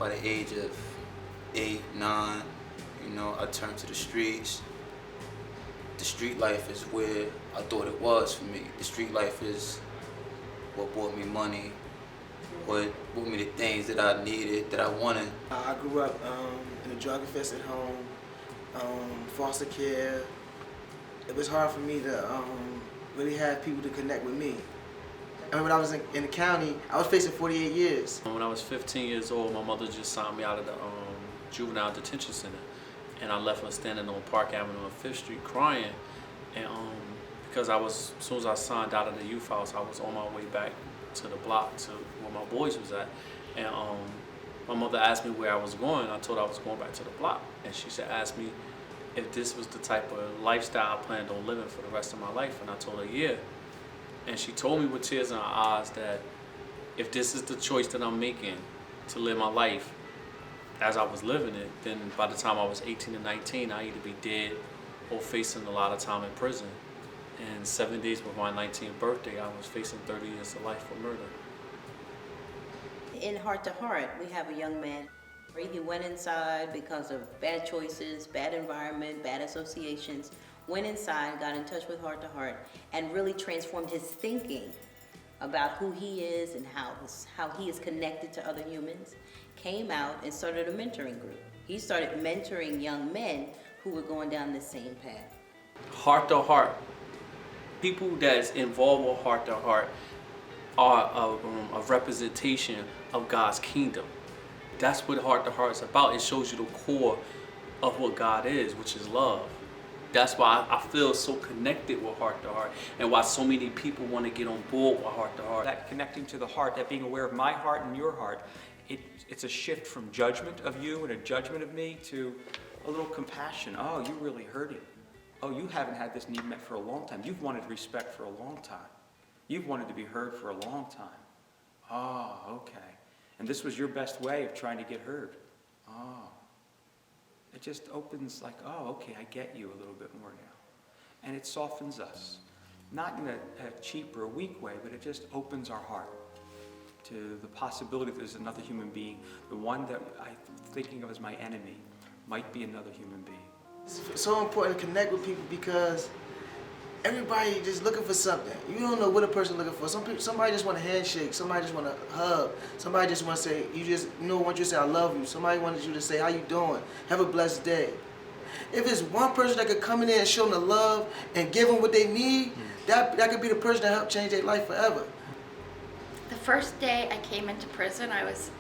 by the age of 8, 9, you know, I turned to the streets. The street life is where I thought it was for me. The street life is what brought me money, what brought me the things that I needed, that I wanted. I grew up in a drug-infested home, foster care. It was hard for me to really have people to connect with me. And when I was in the county, I was facing 48 years. When I was 15 years old, my mother just signed me out of the juvenile detention center. And I left her standing on Park Avenue on 5th Street crying. And because as soon as I signed out of the youth house, I was on my way back to the block to where my boys was at. And my mother asked me where I was going. I told her I was going back to the block. And she asked me if this was the type of lifestyle I planned on living for the rest of my life. And I told her, yeah. And she told me with tears in her eyes that if this is the choice that I'm making to live my life as I was living it, then by the time I was 18 and 19, I'd either be dead or facing a lot of time in prison. And 7 days before my 19th birthday, I was facing 30 years to life for murder. In Heart to Heart, we have a young man. He went inside because of bad choices, bad environment, bad associations, went inside, got in touch with Heart to Heart, and really transformed his thinking about who he is and how he is connected to other humans, came out and started a mentoring group. He started mentoring young men who were going down the same path. Heart to Heart, people that's involved with Heart to Heart are a representation of God's kingdom. That's what Heart to Heart is about. It shows you the core of what God is, which is love. That's why I feel so connected with Heart to Heart, and why so many people want to get on board with Heart to Heart. That connecting to the heart, that being aware of my heart and your heart, it's a shift from judgment of you and a judgment of me to a little compassion. Oh, you really hurt him. Oh, you haven't had this need met for a long time. You've wanted respect for a long time. You've wanted to be heard for a long time. Oh, okay. And this was your best way of trying to get heard. Oh. It just opens like, oh, okay, I get you a little bit more now. And it softens us. Not in a cheap or a weak way, but it just opens our heart to the possibility that there's another human being. The one that I'm thinking of as my enemy might be another human being. It's so important to connect with people because everybody just looking for something. You don't know what a person looking for. Somebody just want a handshake. Somebody just want a hug. Somebody just want to say, want you to say, I love you. Somebody wanted you to say, how you doing? Have a blessed day. If it's one person that could come in there and show them the love and give them what they need, that could be the person that helped change their life forever. The first day I came into prison, I was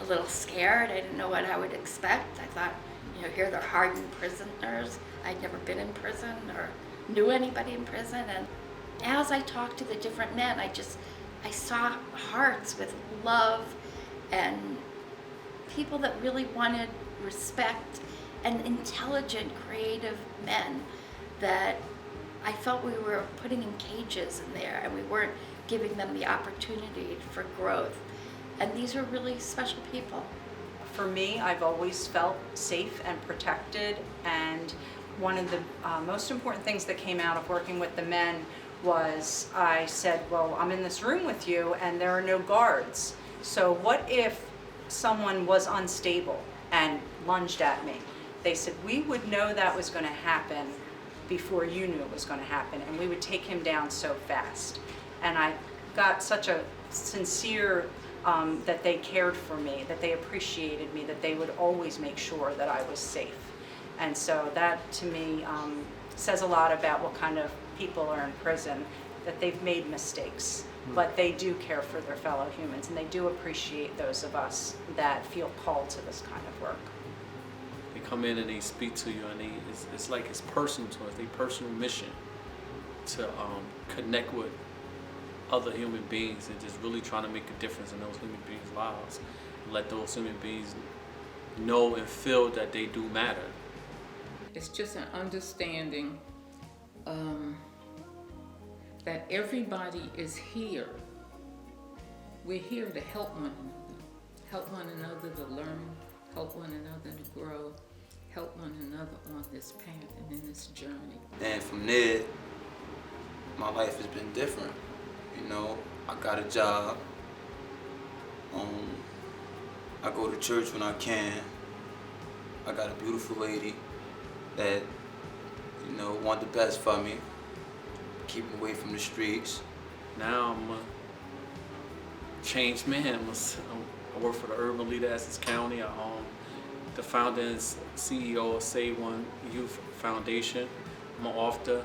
a little scared. I didn't know what I would expect. I thought, here they're hardened prisoners. I'd never been in prison or knew anybody in prison. And as I talked to the different men, I saw hearts with love and people that really wanted respect and intelligent, creative men that I felt we were putting in cages in there and we weren't giving them the opportunity for growth. And these are really special people. For me, I've always felt safe and protected, and one of the most important things that came out of working with the men was I said, well, I'm in this room with you and there are no guards. So what if someone was unstable and lunged at me? They said, we would know that was going to happen before you knew it was going to happen, and we would take him down so fast. And I got such a sincere that they cared for me, that they appreciated me, that they would always make sure that I was safe. And so that, to me, says a lot about what kind of people are in prison, that they've made mistakes, but they do care for their fellow humans, and they do appreciate those of us that feel called to this kind of work. They come in and they speak to you, and it's like it's personal to us, their personal mission to connect with other human beings and just really trying to make a difference in those human beings' lives. And let those human beings know and feel that they do matter. It's just an understanding that everybody is here. We're here to help one another to learn, help one another to grow, help one another on this path and in this journey. And from there, my life has been different. I got a job. I go to church when I can. I got a beautiful lady that, you know, want the best for me. Keep me away from the streets. Now I'm a changed man. I work for the Urban Leader Essex County. I'm the founder and CEO of Save One Youth Foundation. I'm an author,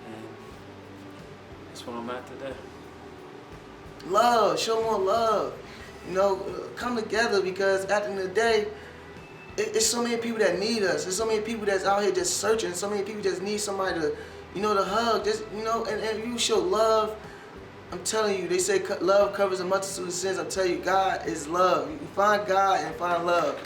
and that's where I'm at today. Love, show more love. You know, come together, because at the end of the day, it's so many people that need us. There's so many people that's out here just searching. So many people just need somebody to, you know, to hug. Just, you know, and you show love. I'm telling you, they say love covers a multitude of sins. I'm telling you, God is love. You find God and find love.